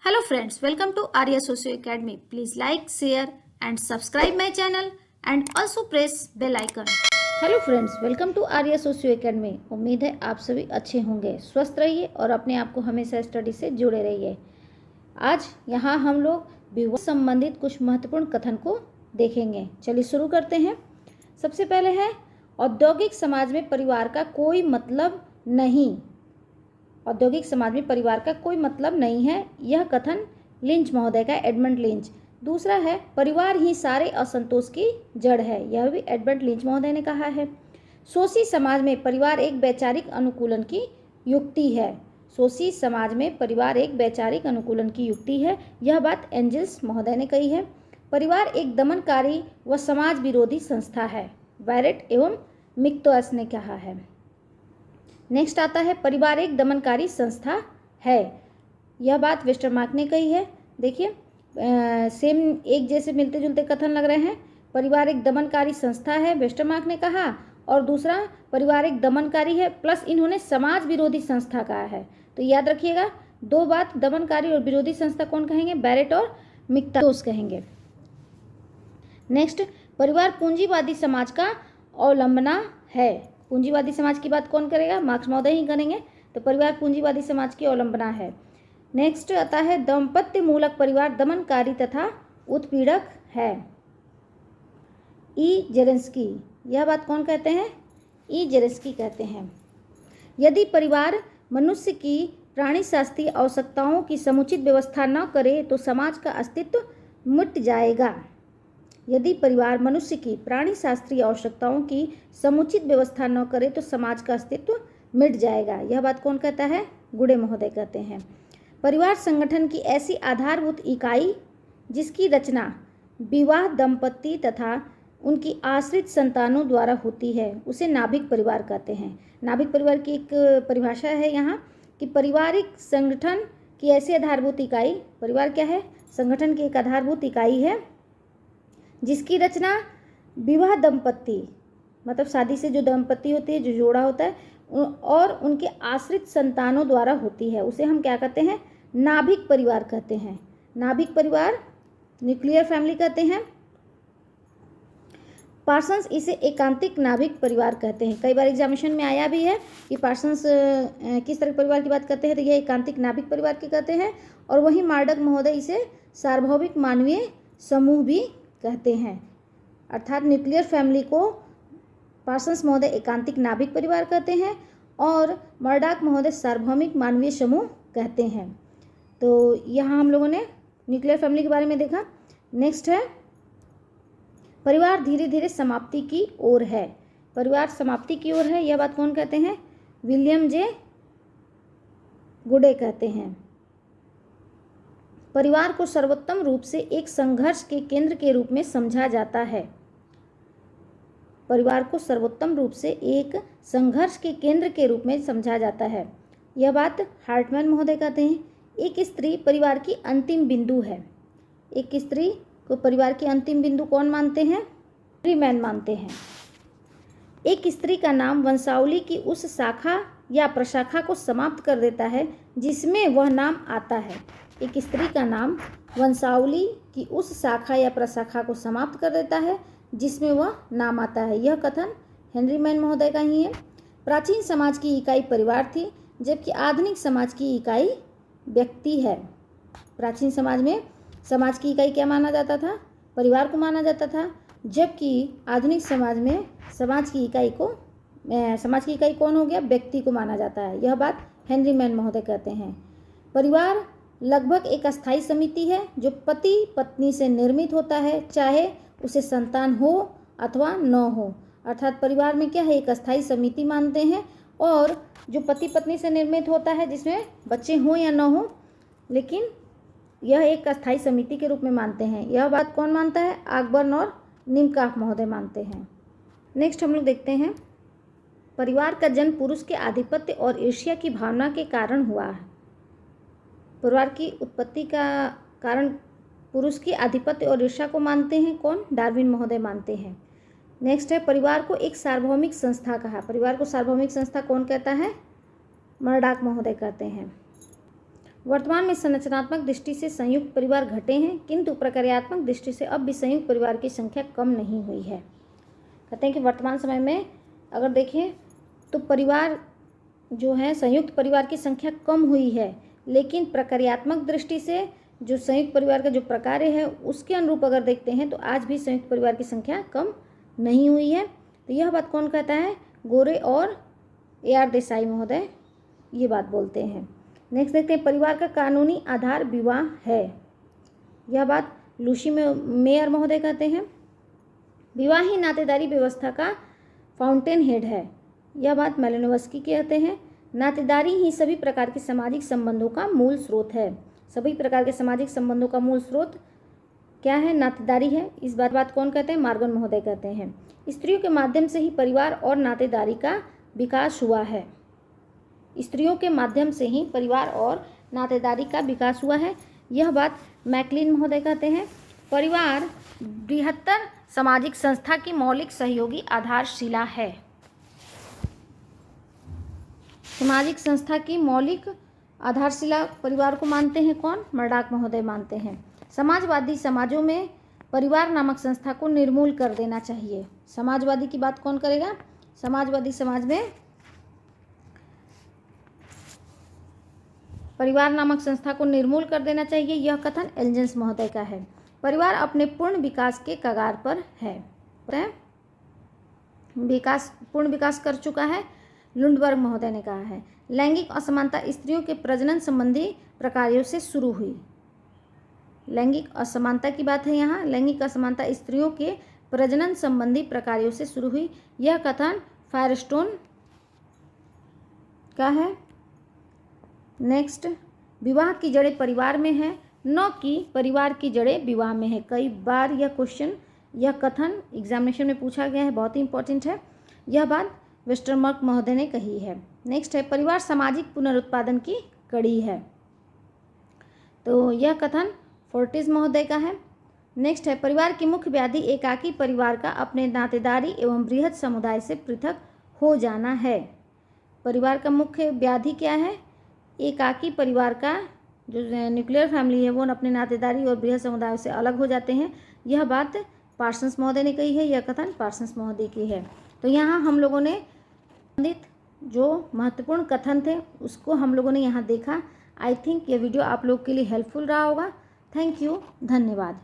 Hello friends, welcome to Arya Socio Academy. Please like, share and subscribe my channel and also press bell icon. Hello friends, welcome to Arya socio academy. उम्मीद है आप सभी अच्छे होंगे, स्वस्थ रहिए और अपने आप को हमेशा स्टडी से जुड़े रहिए। आज यहाँ हम लोग विवाह संबंधित कुछ महत्वपूर्ण कथन को देखेंगे। चलिए शुरू करते हैं। सबसे पहले है औद्योगिक समाज में परिवार का कोई मतलब नहीं। औद्योगिक समाज में परिवार का कोई मतलब नहीं है, यह कथन लिंच महोदय का, एडमंड लिंच। दूसरा है परिवार ही सारे असंतोष की जड़ है, यह भी एडमंड लिंच महोदय ने कहा है। शोषी समाज में परिवार एक वैचारिक अनुकूलन की युक्ति है। शोषी समाज में परिवार एक वैचारिक अनुकूलन की युक्ति है, यह बात एंजल्स महोदय ने कही है। परिवार एक दमनकारी व समाज विरोधी संस्था है, वैरेट एवं मिक्तोस ने कहा है। नेक्स्ट आता है परिवार एक दमनकारी संस्था है, यह बात वेस्टरमार्क ने कही है। देखिए सेम एक जैसे मिलते जुलते कथन लग रहे हैं। परिवार एक दमनकारी संस्था है, वेस्टरमार्क ने कहा, और दूसरा परिवार एक दमनकारी है प्लस इन्होंने समाज विरोधी संस्था कहा है। तो याद रखिएगा, दो बात, दमनकारी और विरोधी संस्था कौन कहेंगे? बैरेट और मिक्तोस कहेंगे। नेक्स्ट, परिवार पूंजीवादी समाज का अवलंबना है। पूंजीवादी समाज की बात कौन करेगा? मार्क्स महोदय ही करेंगे। तो परिवार पूंजीवादी समाज की अवलंबना है। नेक्स्ट आता है दाम्पत्य मूलक परिवार दमनकारी तथा उत्पीड़क है। ई जेरेंस्की, यह बात कौन कहते हैं? ई जेरेंस्की कहते हैं। यदि परिवार मनुष्य की प्राणीशास्त्रीय आवश्यकताओं की समुचित व्यवस्था न करे तो समाज का अस्तित्व मिट जाएगा। यदि परिवार मनुष्य की प्राणीशास्त्रीय आवश्यकताओं की समुचित व्यवस्था न करे तो समाज का अस्तित्व मिट जाएगा, यह बात कौन कहता है? गुडे महोदय कहते हैं। परिवार संगठन की ऐसी आधारभूत इकाई जिसकी रचना विवाह दंपति तथा उनकी आश्रित संतानों द्वारा होती है उसे नाभिक परिवार कहते हैं। नाभिक परिवार की एक परिभाषा है यहाँ कि पारिवारिक संगठन की ऐसी आधारभूत इकाई, परिवार क्या है? संगठन की एक आधारभूत इकाई है जिसकी रचना विवाह दंपति, मतलब शादी से जो दंपति होती है, जो जोड़ा होता है, और उनके आश्रित संतानों द्वारा होती है, उसे हम क्या कहते हैं? नाभिक परिवार कहते हैं। नाभिक परिवार, न्यूक्लियर फैमिली कहते हैं। पार्सन्स इसे एकांतिक नाभिक परिवार कहते हैं। कई बार एग्जामिनेशन में आया भी है कि पार्सन्स किस तरह के परिवार की बात करते हैं, तो यह एकांतिक नाभिक परिवार की कहते हैं। और वहीं मार्डक महोदय इसे सार्वभौमिक मानवीय समूह भी कहते हैं। अर्थात न्यूक्लियर फैमिली को पार्सन्स महोदय एकांतिक नाभिक परिवार कहते हैं और मर्डाक महोदय सार्वभौमिक मानवीय समूह कहते हैं। तो यहाँ हम लोगों ने न्यूक्लियर फैमिली के बारे में देखा। नेक्स्ट है परिवार धीरे धीरे समाप्ति की ओर है। परिवार समाप्ति की ओर है, यह बात कौन कहते हैं? विलियम जे गुडे कहते हैं। परिवार को सर्वोत्तम रूप से एक संघर्ष के केंद्र के रूप में समझा जाता है। परिवार को सर्वोत्तम रूप से एक संघर्ष के केंद्र के रूप में समझा जाता है, यह बात हार्टमैन महोदय कहते हैं। एक स्त्री परिवार की अंतिम बिंदु है। एक स्त्री को परिवार की अंतिम बिंदु कौन मानते हैं? हेनरी मैन मानते हैं। एक स्त्री का नाम वंशावली की उस शाखा या प्रशाखा को समाप्त कर देता है जिसमें वह नाम आता है। एक स्त्री का नाम वंशावली की उस शाखा या प्रशाखा को समाप्त कर देता है जिसमें वह नाम आता है, यह कथन हेनरी मैन महोदय का ही है। प्राचीन समाज की इकाई परिवार थी जबकि आधुनिक समाज की इकाई व्यक्ति है। प्राचीन समाज में समाज की इकाई क्या माना जाता था? परिवार को माना जाता था, जबकि आधुनिक समाज में समाज की इकाई कौन हो गया? व्यक्ति को माना जाता है, यह बात हेनरी मैन महोदय कहते हैं। परिवार लगभग एक अस्थायी समिति है जो पति पत्नी से निर्मित होता है, चाहे उसे संतान हो अथवा न हो। अर्थात परिवार में क्या है? एक अस्थायी समिति मानते हैं और जो पति पत्नी से निर्मित होता है, जिसमें बच्चे हों या न हो, लेकिन यह एक अस्थायी समिति के रूप में मानते हैं। यह बात कौन मानता है? आकबर्न और निमकाफ महोदय मानते हैं। नेक्स्ट हम लोग देखते हैं परिवार का जन्म पुरुष के आधिपत्य और ईर्ष्या की भावना के कारण हुआ है। परिवार की उत्पत्ति का कारण पुरुष की आधिपत्य और ईर्ष्या को मानते हैं कौन? डार्विन महोदय मानते हैं। नेक्स्ट है परिवार को एक सार्वभौमिक संस्था कहा। परिवार को सार्वभौमिक संस्था कौन कहता है? मर्डाक महोदय कहते हैं। वर्तमान में संरचनात्मक दृष्टि से संयुक्त परिवार घटे हैं, किंतु प्रक्रियात्मक दृष्टि से अब भी संयुक्त परिवार की संख्या कम नहीं हुई है। कहते हैं कि वर्तमान समय में अगर देखें तो परिवार जो है, संयुक्त परिवार की संख्या कम हुई है, लेकिन प्रक्रियात्मक दृष्टि से जो संयुक्त परिवार का जो प्रकार है उसके अनुरूप अगर देखते हैं तो आज भी संयुक्त परिवार की संख्या कम नहीं हुई है। तो यह बात कौन कहता है? गोरे और AR देसाई महोदय ये बात बोलते हैं। नेक्स्ट देखते हैं, परिवार का कानूनी आधार विवाह है। यह बात लूसी मेयर महोदय कहते हैं। विवाह ही नातेदारी व्यवस्था का फाउंटेन हेड है। यह बात मेलिनोवस्की कहते हैं। नातेदारी ही सभी प्रकार के सामाजिक संबंधों का मूल स्रोत है। सभी प्रकार के सामाजिक संबंधों का मूल स्रोत क्या है? नातेदारी है। इस बात कौन कहते हैं? मार्गन महोदय कहते हैं। स्त्रियों के माध्यम से ही परिवार और नातेदारी का विकास हुआ है। स्त्रियों के माध्यम से ही परिवार और नातेदारी का विकास हुआ है। यह बात मैकलिन महोदय कहते हैं। परिवार बृहत्तर सामाजिक संस्था की मौलिक सहयोगी आधारशिला है। सामाजिक संस्था की मौलिक आधारशिला परिवार को मानते हैं कौन? मर्डाक महोदय मानते हैं। समाजवादी समाजों में परिवार नामक संस्था को निर्मूल कर देना चाहिए। समाजवादी की बात कौन करेगा? समाजवादी समाज में परिवार नामक संस्था को निर्मूल कर देना चाहिए। यह कथन एल्जेंस महोदय का है। परिवार अपने पूर्ण विकास के कगार पर है। पूर्ण विकास कर चुका है, लुंडबर्ग महोदय ने कहा है। लैंगिक असमानता स्त्रियों के प्रजनन संबंधी प्रकारों से शुरू हुई। लैंगिक असमानता की बात है यहाँ। लैंगिक असमानता स्त्रियों के प्रजनन संबंधी प्रकारों से शुरू हुई। यह कथन फायरस्टोन का है। नेक्स्ट, विवाह की जड़ें परिवार में है, न कि परिवार की जड़ें विवाह में है। कई बार यह कथन एग्जामिनेशन में पूछा गया है, बहुत ही इंपॉर्टेंट है। यह बात वेस्टरमार्क महोदय ने कही है। नेक्स्ट है, परिवार सामाजिक पुनरुत्पादन की कड़ी है। तो यह कथन फोर्टिस महोदय का है। नेक्स्ट है, परिवार की मुख्य व्याधि एकाकी परिवार का अपने नातेदारी एवं बृहद समुदाय से पृथक हो जाना है। परिवार का मुख्य व्याधि क्या है? एकाकी परिवार का जो न्यूक्लियर फैमिली है वो अपने नातेदारी और बृहद समुदाय से अलग हो जाते हैं। यह बात पार्सन्स महोदय ने कही है। यह कथन पार्सन्स महोदय की है। तो यहाँ हम लोगों ने संबंधित जो महत्वपूर्ण कथन थे उसको हम लोगों ने यहाँ देखा। आई थिंक ये वीडियो आप लोग के लिए हेल्पफुल रहा होगा। थैंक यू, धन्यवाद।